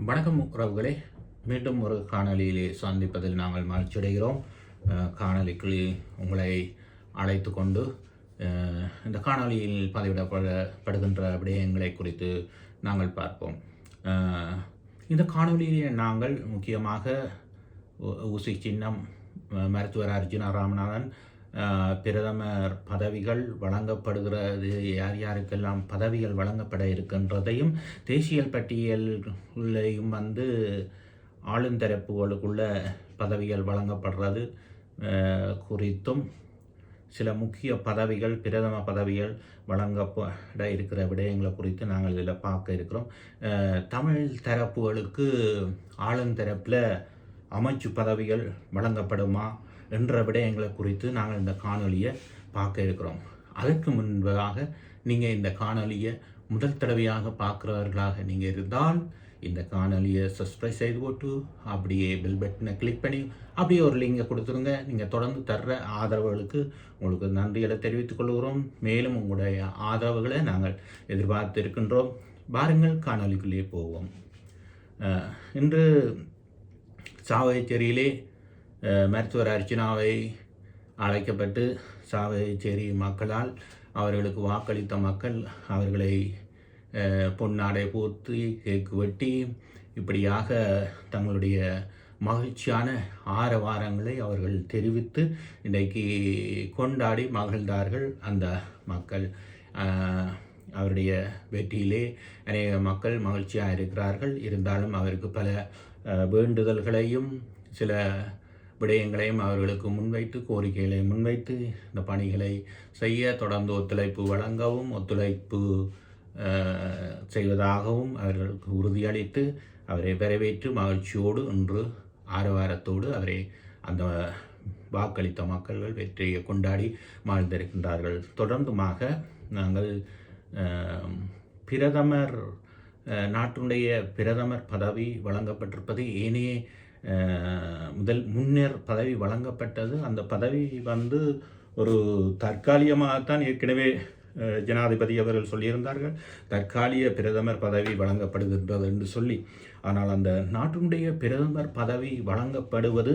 வணக்கம் உறவுகளே, மீண்டும் ஒரு காணொளியிலே சந்திப்பதில் நாங்கள் மகிழ்ச்சியடைகிறோம். காணொளிக்குள் உங்களை அழைத்து கொண்டு இந்த காணொளியில் பதிவிடப்படுகின்ற விடயங்களை குறித்து நாங்கள் பார்ப்போம். இந்த காணொளியிலே நாங்கள் முக்கியமாக ஊசி சின்னம், மருத்துவர் அர்ஜுனா ராமநாதன் பிரதமர் பதவிகள் வழங்கப்படுகிறது, யார் யாருக்கெல்லாம் பதவிகள் வழங்கப்பட இருக்கின்றதையும், தேசிய பட்டியலையும் ஆளுந்தரப்புகளுக்குள்ள பதவிகள் வழங்கப்படுறது குறித்தும், சில முக்கிய பதவிகள், பிரதம பதவிகள் வழங்கப்பட இருக்கிற விடயங்களை குறித்து நாங்கள் இதில் பார்க்க இருக்கிறோம். தமிழ் தரப்புகளுக்கு ஆளுந்தரப்பில் அமைச்சு பதவிகள் வழங்கப்படுமா என்ற விடயங்களை குறித்து நாங்கள் இந்த காணொலியை பார்க்க இருக்கிறோம். அதற்கு முன்பதாக நீங்கள் இந்த காணொலியை முதல் தடவையாக பார்க்குறவர்களாக நீங்கள் இருந்தால் இந்த காணொலியை சப்ஸ்கிரைப் செய்து போட்டு அப்படியே பெல் பட்டனை கிளிக் பண்ணி அப்படியே ஒரு லிங்கை கொடுத்துருங்க. நீங்கள் தொடர்ந்து தர்ற ஆதரவுகளுக்கு உங்களுக்கு நன்றிகளை தெரிவித்துக் கொள்கிறோம். மேலும் உங்களுடைய ஆதரவுகளை நாங்கள் எதிர்பார்த்து இருக்கின்றோம். வாருங்கள் காணொலிக்குள்ளே போவோம். இன்று சாவகச்சேரியிலே மருத்துவர் அர்ச்சனாவை அழைக்கப்பட்டு சாவகச்சேரி மக்களால், அவர்களுக்கு வாக்களித்த மக்கள் அவர்களை பொன்னாடை போர்த்தி கேக்கு வெட்டி இப்படியாக தங்களுடைய மகிழ்ச்சியான ஆரவாரங்களை அவர்கள் தெரிவித்து இன்றைக்கு கொண்டாடி மகிழ்ந்தார்கள். அந்த மக்கள் அவருடைய வெற்றியிலே அநேக மக்கள் மகிழ்ச்சியாக இருக்கிறார்கள். இருந்தாலும் அவருக்கு பல வேண்டுதல்களையும் சில விடயங்களையும் அவர்களுக்கு முன்வைத்து, கோரிக்கைகளை முன்வைத்து இந்த பணிகளை செய்ய தொடர்ந்து ஒத்துழைப்பு வழங்கவும், ஒத்துழைப்பு செய்வதாகவும் அவர்களுக்கு உறுதியளித்து அவரை வரவேற்று மகிழ்ச்சியோடு இன்று ஆரவாரத்தோடு அவரை அந்த வாக்களித்த மக்கள் வெற்றியை கொண்டாடி மகிழ்ந்திருக்கின்றார்கள். தொடர்ந்துமாக நாங்கள் பிரதமர், நாட்டினுடைய பிரதமர் பதவி வழங்கப்பட்டிருப்பது, ஏனைய முன்னர் பதவி வழங்கப்பட்டது. அந்த பதவி ஒரு தற்காலிகமாகத்தான் ஏற்கனவே ஜனாதிபதி அவர்கள் சொல்லியிருந்தார்கள், தற்காலிக பிரதமர் பதவி வழங்கப்படுகின்றது என்று சொல்லி. ஆனால் அந்த நாட்டினுடைய பிரதமர் பதவி வழங்கப்படுவது,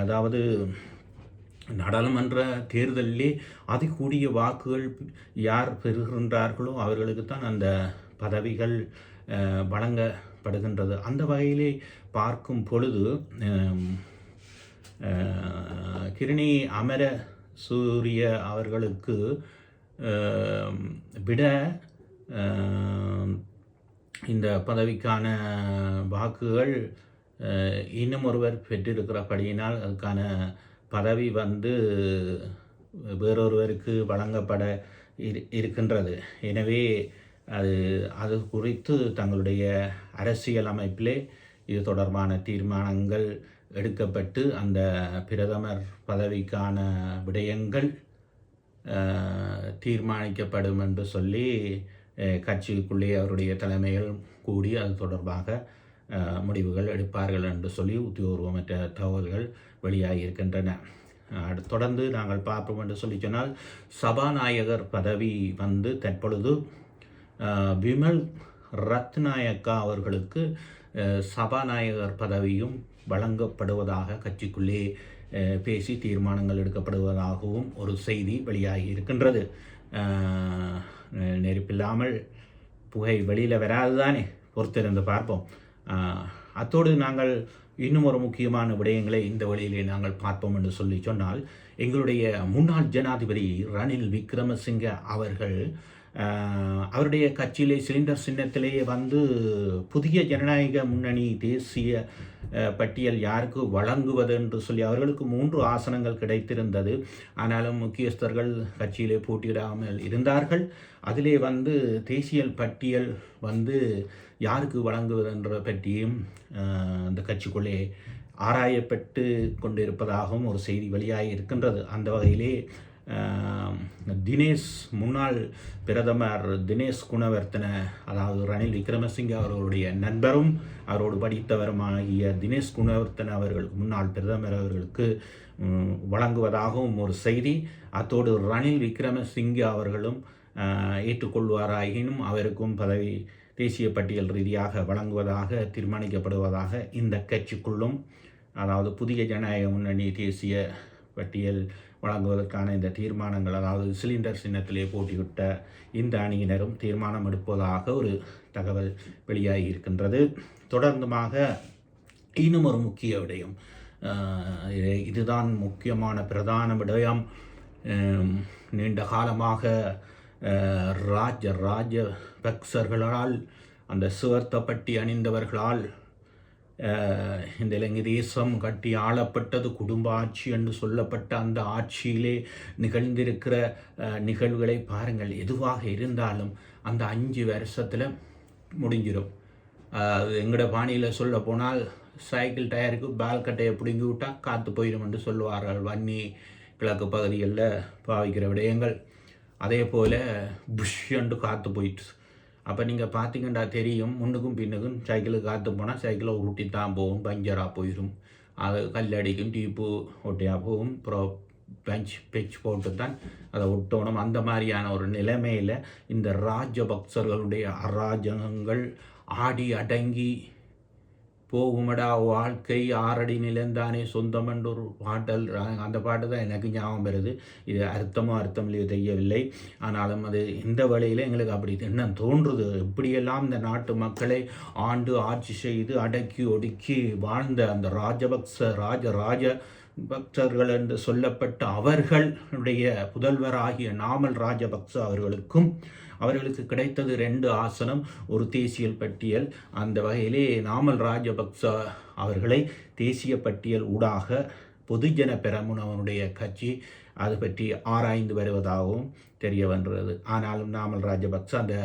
அதாவது நாடாளுமன்ற தேர்தலிலே அதிகூடிய வாக்குகள் யார் பெறுகின்றார்களோ அவர்களுக்குத்தான் அந்த பதவிகள் வழங்கப்படுகின்றது. அந்த வகையிலே பார்க்கும் பொழுது கிருணி அமர சூரிய அவர்களுக்கு விட இந்த பதவிக்கான வாக்குகள் இன்னும் ஒருவர் பெற்றிருக்கிறபடியினால் அதுக்கான பதவி வேறொருவருக்கு வழங்கப்பட இருக்கின்றது. எனவே அது குறித்து தங்களுடைய அரசியல் அமைப்பிலே இது தொடர்பான தீர்மானங்கள் எடுக்கப்பட்டு அந்த பிரதமர் பதவிக்கான விடயங்கள் தீர்மானிக்கப்படும் என்று சொல்லி கட்சிக்குள்ளே அவருடைய தலைமைகள் கூடி அது தொடர்பாக முடிவுகள் எடுப்பார்கள் என்று சொல்லி உத்தியோகமற்ற தகவல்கள் வெளியாகி இருக்கின்றன. தொடர்ந்து நாங்கள் பார்ப்போம் என்று சொல்லி சொன்னால், சபாநாயகர் பதவி தற்பொழுது விமல் ரத்நாயக்கா அவர்களுக்கு சபாநாயகர் பதவியும் வழங்கப்படுவதாக கட்சிக்குள்ளே பேசி தீர்மானங்கள் எடுக்கப்படுவதாகவும் ஒரு செய்தி வெளியாகி இருக்கின்றது. நெருப்பில்லாமல் புகை வெளியில் வராது தானே, பொறுத்திருந்து பார்ப்போம். அத்தோடு நாங்கள் இன்னும் ஒரு முக்கியமான விடயங்களை இந்த வழியிலே நாங்கள் பார்ப்போம் என்று சொல்லி சொன்னால், எங்களுடைய முன்னாள் ஜனாதிபதி ரணில் விக்ரமசிங்க அவர்கள் அவருடைய கட்சியிலே சிலிண்டர் சின்னத்திலேயே புதிய ஜனநாயக முன்னணி தேசிய பட்டியல் யாருக்கு வழங்குவது என்று சொல்லி அவர்களுக்கு 3 ஆசனங்கள் கிடைத்திருந்தது. ஆனாலும் முக்கியஸ்தர்கள் கட்சியிலே போட்டியிடாமல் இருந்தார்கள். அதிலே தேசிய பட்டியல் யாருக்கு வழங்குவது என்ற பற்றியும் அந்த கட்சிக்குள்ளே ஆராயப்பட்டு கொண்டிருப்பதாகவும் ஒரு செய்தி வெளியாகி இருக்கின்றது. அந்த வகையிலே முன்னாள் பிரதமர் தினேஷ் குணவர்த்தன, அதாவது ரணில் விக்ரமசிங்க அவர்களுடைய நண்பரும் அவரோடு படித்தவருமாகிய தினேஷ் குணவர்த்தன அவர்களுக்கு, முன்னாள் பிரதமர் அவர்களுக்கு வழங்குவதாகவும் ஒரு செய்தி. அத்தோடு ரணில் விக்ரமசிங்க அவர்களும் ஏற்றுக்கொள்வாராயினும் அவருக்கும் பதவி தேசிய பட்டியல் ரீதியாக வழங்குவதாக தீர்மானிக்கப்படுவதாக இந்த கட்சிக்குள்ளும், அதாவது புதிய ஜனநாயக முன்னணி தேசிய பட்டியல் வழங்குவதற்கான இந்த தீர்மானங்கள், அதாவது சிலிண்டர் சின்னத்திலே போட்டியிட்ட இந்த அணியினரும் தீர்மானம் எடுப்பதாக ஒரு தகவல் வெளியாகி இருக்கின்றது. தொடர்ந்துமாக இன்னும் ஒரு முக்கிய விடயம், இதுதான் முக்கியமான பிரதான விடயம். நீண்ட காலமாக ராஜபக்சர்களால், அந்த சுவர்த்தப்பட்டி அணிந்தவர்களால் இந்த இலங்கை தேசம் கட்டி ஆளப்பட்டது குடும்ப ஆட்சி என்று சொல்லப்பட்ட அந்த ஆட்சியிலே நிகழ்ந்திருக்கிற நிகழ்வுகளை பாருங்கள். எதுவாக இருந்தாலும் அந்த 5 வருஷத்தில் முடிஞ்சிடும். எங்களோட பாணியில் சொல்ல போனால் சைக்கிள் டயருக்கு பால்கட்டையை பிடுங்கி விட்டால் காற்று போயிடும் என்று சொல்லுவார்கள் வன்னி கிழக்கு பகுதிகளில் பாவிக்கிற விடயங்கள். அதே போல் புஷ் என்று காற்று போயிட்டு, அப்போ நீங்கள் பார்த்தீங்கன்னா தெரியும், முன்னுக்கும் பின்னுக்கும் சைக்கிளுக்கு காற்று போனால் சைக்கிளை உருட்டி தான் போகும், பஞ்சராக போயிடும், அது கல்லடிக்கும், டீப்பு ஒட்டியாக போகும், அப்புறம் பெச் போட்டு தான் அதை ஒட்டணும். அந்த மாதிரியான ஒரு நிலைமையில் இந்த ராஜபக்சர்களுடைய அராஜகங்கள் ஆடி அடங்கி போகுமடா வாழ்க்கை 6 அடி நிலந்தானே சொந்தம் என்ற ஒரு பாட்டல், அந்த பாட்டு தான் எனக்கு ஞாபகம் வருது. இது அர்த்தமோ அர்த்தமில்லையோ தெரியவில்லை. ஆனாலும் அது இந்த வழியில் எங்களுக்கு அப்படி என்ன தோன்றுது, எப்படியெல்லாம் இந்த நாட்டு மக்களை ஆண்டு ஆட்சி செய்து அடக்கி ஒடுக்கி வாழ்ந்த அந்த ராஜபக்சர்கள் என்று சொல்லப்பட்ட அவர்களுடைய புதல்வராகிய நாமல் ராஜபக்ச அவர்களுக்கு கிடைத்தது 2 ஆசனம், ஒரு தேசிய பட்டியல். அந்த வகையிலே நாமல் ராஜபக்ச அவர்களை தேசிய பட்டியல் ஊடாக பொதுஜன பெரமுனவனுடைய கட்சி அது பற்றி ஆராய்ந்து வருவதாகவும் தெரிய வருகிறது. ஆனாலும் நாமல் ராஜபக்ச அந்த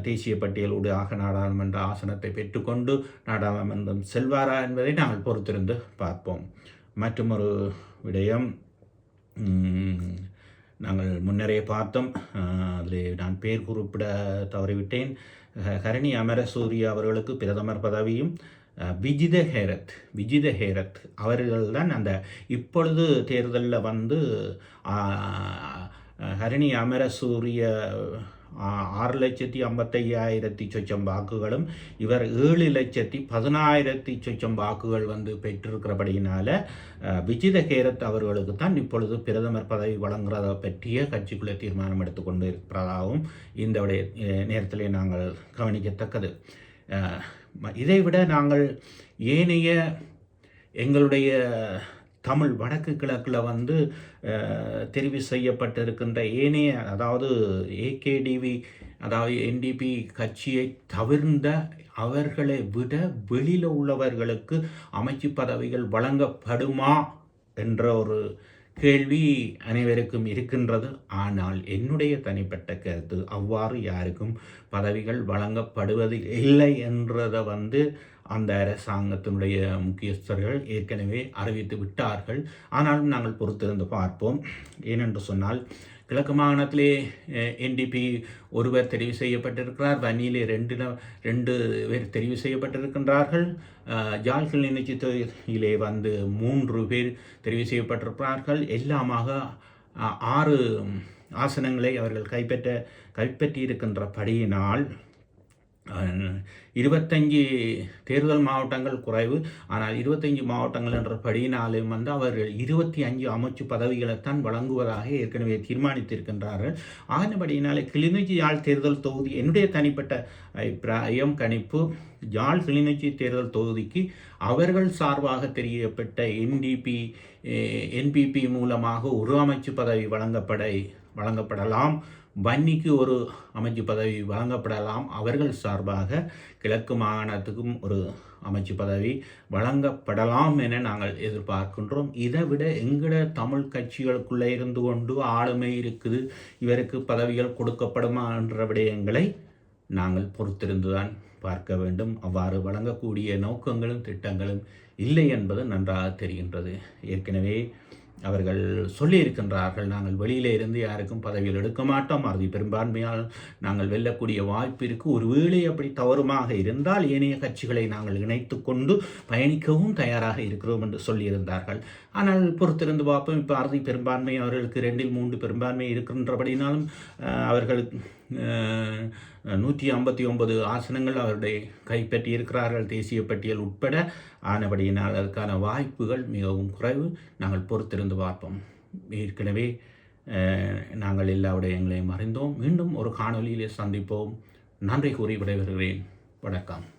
தேசிய பட்டியல் ஊடாக நாடாளுமன்ற ஆசனத்தை பெற்றுக்கொண்டு நாடாளுமன்றம் செல்வாரா என்பதை நாங்கள் பொறுத்திருந்து பார்ப்போம். மற்றும் ஒரு விடயம் நாங்கள் முன்னரே பார்த்தோம், அதில் நான் பேர் குறிப்பிட தவறிவிட்டேன். ஹரணி அமரசூரிய அவர்களுக்கு பிரதமர் பதவியும் விஜித ஹேரத் அவர்கள்தான் அந்த இப்பொழுது தேர்தலில் வந்து ஹரணி அமரசூரிய 6,55,000 சொச்சம் வாக்குகளும் இவர் 7,10,000 சொச்சம் வாக்குகள் வந்து பெற்றிருக்கிறபடியினால விஜித ஹேரத் அவர்களுக்கு தான் இப்பொழுது பிரதமர் பதவி வழங்குறதை பற்றிய கட்சிக்குள்ளே தீர்மானம் எடுத்துக்கொண்டு இருக்கிறதாகவும் இந்த நேரத்திலே நாங்கள் கவனிக்கத்தக்கது. இதைவிட நாங்கள் ஏனைய எங்களுடைய தமிழ் வடக்கு கிழக்கில் வந்து தெரிவு செய்யப்பட்டிருக்கின்ற ஏனைய, அதாவது ஏகேடிவி, அதாவது என்டிபி கட்சியை தவிர்ந்த அவர்களை விட வெளியில் உள்ளவர்களுக்கு அமைச்சு பதவிகள் வழங்கப்படுமா என்ற ஒரு கேள்வி அனைவருக்கும் இருக்கின்றது. ஆனால் என்னுடைய தனிப்பட்ட கருத்து, அவ்வாறு யாருக்கும் பதவிகள் வழங்கப்படுவது இல்லை என்றதை வந்து அந்த அரசாங்கத்தினுடைய முக்கியஸ்தர்கள் ஏற்கனவே அறிவித்து விட்டார்கள். ஆனாலும் நாங்கள் பொறுத்திருந்து பார்ப்போம். ஏனென்று சொன்னால், கிழக்கு மாகாணத்திலே என்டிபி ஒருவர் தெரிவு செய்யப்பட்டிருக்கிறார், வன்னியிலே 2 பேர் தெரிவு செய்யப்பட்டிருக்கின்றார்கள், ஜாழ் கிளிநொச்சி தொகுதியிலே வந்து 3 பேர் தெரிவு செய்யப்பட்டிருக்கிறார்கள். எல்லாமாக 6 ஆசனங்களை அவர்கள் கைப்பற்றியிருக்கின்றபடியினால் 25 தேர்தல் மாவட்டங்கள் குறைவு. ஆனால் 25 மாவட்டங்கள் என்ற படியினாலும் வந்து அவர்கள் 25 அமைச்சு பதவிகளைத்தான் வழங்குவதாக ஏற்கனவே தீர்மானித்திருக்கின்றார்கள். ஆனபடியினாலே கிளிநொச்சி யாழ் தேர்தல் தொகுதி, என்னுடைய தனிப்பட்ட அபிப்பிராயம் கணிப்பு, யாழ் கிளிநொச்சி தேர்தல் தொகுதிக்கு அவர்கள் சார்பாக தெரியப்பட்ட என்பிபி மூலமாக ஒரு அமைச்சு பதவி வழங்கப்படலாம். வன்னிக்கு ஒரு அமைச்சு பதவி வழங்கப்படலாம். அவர்கள் சார்பாக கிழக்கு மாகாணத்துக்கும் ஒரு அமைச்சு பதவி வழங்கப்படலாம் என நாங்கள் எதிர்பார்க்கின்றோம். இதை விட எங்கட தமிழ் கட்சிகளுக்குள்ளே இருந்து கொண்டு ஆளுமை இருக்குது, இவருக்கு பதவிகள் கொடுக்கப்படுமா என்ற விடயங்களை நாங்கள் பொறுத்திருந்துதான் பார்க்க வேண்டும். அவ்வாறு வழங்கக்கூடிய நோக்கங்களும் திட்டங்களும் இல்லை என்பது நன்றாக தெரிகின்றது. ஏற்கனவே அவர்கள் சொல்லியிருக்கின்றார்கள், நாங்கள் வெளியிலே இருந்து யாருக்கும் பதவியில் எடுக்க மாட்டோம், அறுதி பெரும்பான்மையால் நாங்கள் வெல்லக்கூடிய வாய்ப்பு இருக்குது, ஒருவேளை அப்படி தவறுமாக இருந்தால் ஏனைய கட்சிகளை நாங்கள் இணைத்து கொண்டு பயணிக்கவும் தயாராக இருக்கிறோம் என்று சொல்லியிருந்தார்கள். ஆனால் பொறுத்திருந்து பார்ப்போம். இப்போ அறுதி பெரும்பான்மை அவர்களுக்கு 2 இல் 3 பெரும்பான்மை இருக்கின்றபடினாலும் அவர்கள் 159 ஆசனங்கள் அவருடைய கைப்பற்றியிருக்கிறார்கள், தேசிய பட்டியல் உட்பட. ஆனபடியினால் அதற்கான வாய்ப்புகள் மிகவும் குறைவு. நாங்கள் பொறுத்திருந்து பார்ப்போம். ஏற்கனவே நாங்கள் எல்லா விடயங்களையும் அறிந்தோம். மீண்டும் ஒரு காணொலியிலே சந்திப்போம். நன்றி கூறி விடைபெறுகிறேன். வணக்கம்.